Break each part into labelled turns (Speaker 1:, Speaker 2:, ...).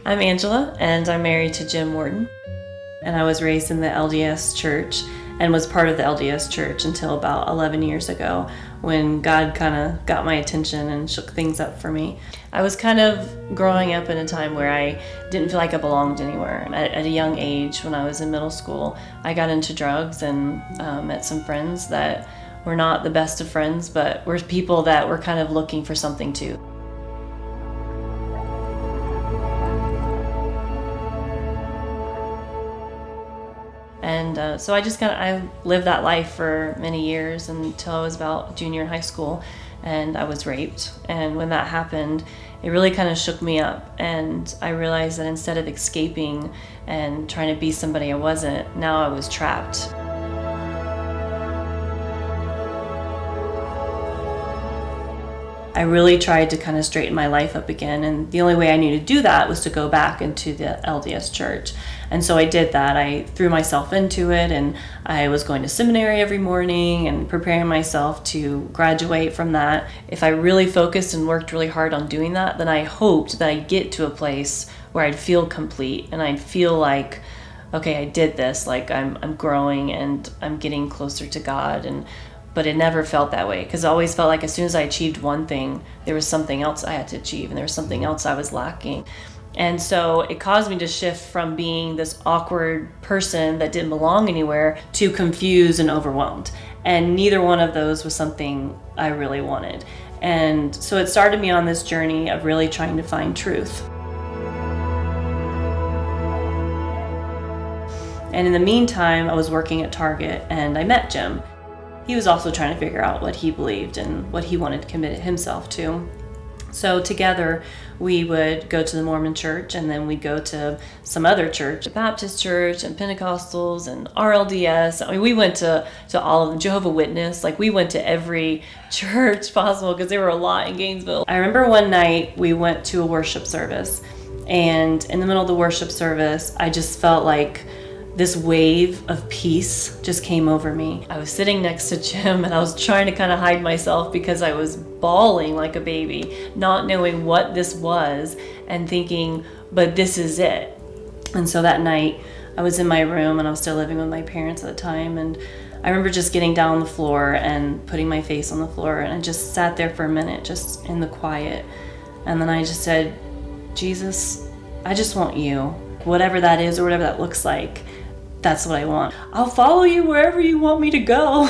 Speaker 1: I'm Angela, and I'm married to Jim Wharton. And I was raised in the LDS church and was part of the LDS church until about 11 years ago when God kind of got my attention and shook things up for me. I was kind of growing up in a time where I didn't feel like I belonged anywhere. At a young age, when I was in middle school, I got into drugs and met some friends that were not the best of friends, but were people that were kind of looking for something too. And so I lived that life for many years until I was about junior in high school, and I was raped. And when that happened, it really kind of shook me up, and I realized that instead of escaping and trying to be somebody I wasn't, now I was trapped. I really tried to kind of straighten my life up again, and the only way I knew to do that was to go back into the LDS church. And so I did that. I threw myself into it, and I was going to seminary every morning and preparing myself to graduate from that. If I really focused and worked really hard on doing that, then I hoped that I'd get to a place where I'd feel complete and I'd feel like, okay, I did this, like I'm growing and I'm getting closer to God. But it never felt that way, because I always felt like as soon as I achieved one thing, there was something else I had to achieve, and there was something else I was lacking. And so it caused me to shift from being this awkward person that didn't belong anywhere to confused and overwhelmed. And neither one of those was something I really wanted. And so it started me on this journey of really trying to find truth. And in the meantime, I was working at Target and I met Jim. He was also trying to figure out what he believed and what he wanted to commit himself to. So together we would go to the Mormon church, and then we'd go to some other church, a Baptist church and Pentecostals and RLDS. I mean, we went to all of them, Jehovah's Witness. Like, we went to every church possible because there were a lot in Gainesville. I remember one night we went to a worship service, and in the middle of the worship service, I just felt like this wave of peace just came over me. I was sitting next to Jim, and I was trying to kind of hide myself because I was bawling like a baby, not knowing what this was and thinking, but this is it. And so that night I was in my room, and I was still living with my parents at the time, and I remember just getting down on the floor and putting my face on the floor, and I just sat there for a minute just in the quiet. And then I just said, Jesus, I just want you. Whatever that is or whatever that looks like, that's what I want. I'll follow you wherever you want me to go.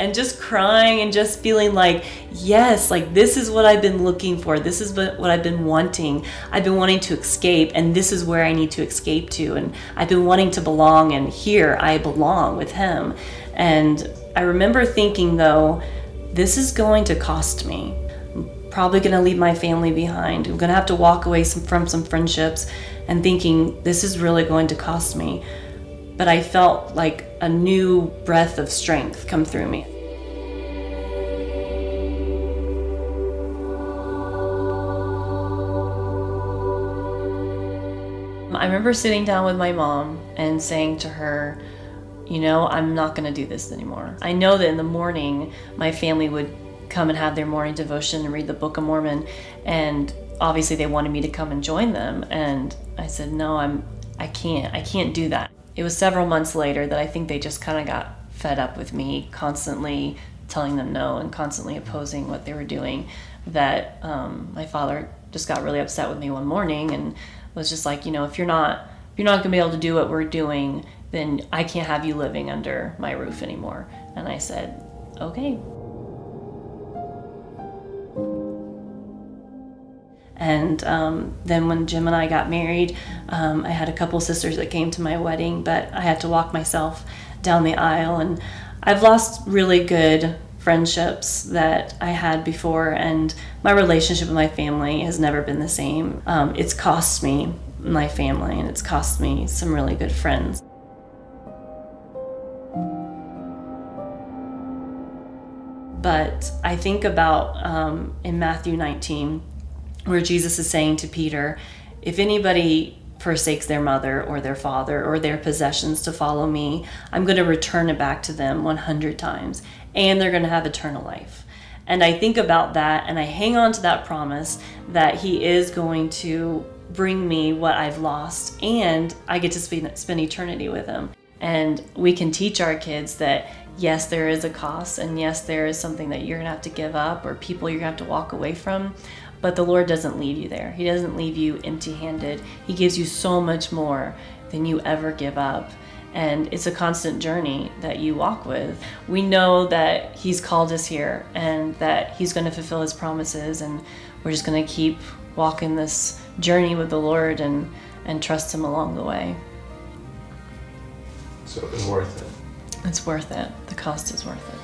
Speaker 1: And just crying and just feeling like, yes, like this is what I've been looking for. This is what I've been wanting. I've been wanting to escape, and this is where I need to escape to. And I've been wanting to belong, and here I belong with him. And I remember thinking, though, this is going to cost me. I'm probably gonna leave my family behind. I'm gonna have to walk away from some friendships, and thinking this is really going to cost me. But I felt like a new breath of strength come through me. I remember sitting down with my mom and saying to her, you know, I'm not going to do this anymore. I know that in the morning, my family would come and have their morning devotion and read the Book of Mormon, and obviously they wanted me to come and join them. And I said, no, I can't do that. It was several months later that I think they just kind of got fed up with me constantly telling them no and constantly opposing what they were doing, that my father just got really upset with me one morning and was just like, you know, if you're not gonna be able to do what we're doing, then I can't have you living under my roof anymore. And I said, okay. And then when Jim and I got married, I had a couple sisters that came to my wedding, but I had to walk myself down the aisle. And I've lost really good friendships that I had before, and my relationship with my family has never been the same. It's cost me my family, and it's cost me some really good friends. But I think about in Matthew 19, where Jesus is saying to Peter, if anybody forsakes their mother or their father or their possessions to follow me, I'm going to return it back to them 100 times, and they're going to have eternal life. And I think about that, and I hang on to that promise that he is going to bring me what I've lost, and I get to spend eternity with him. And we can teach our kids that yes, there is a cost, and yes, there is something that you're gonna have to give up or people you're gonna have to walk away from, but the Lord doesn't leave you there. He doesn't leave you empty-handed. He gives you so much more than you ever give up. And it's a constant journey that you walk with. We know that he's called us here and that he's gonna fulfill his promises, and we're just gonna keep walking this journey with the Lord and trust him along the way.
Speaker 2: So it was worth it.
Speaker 1: It's worth it. The cost is worth it.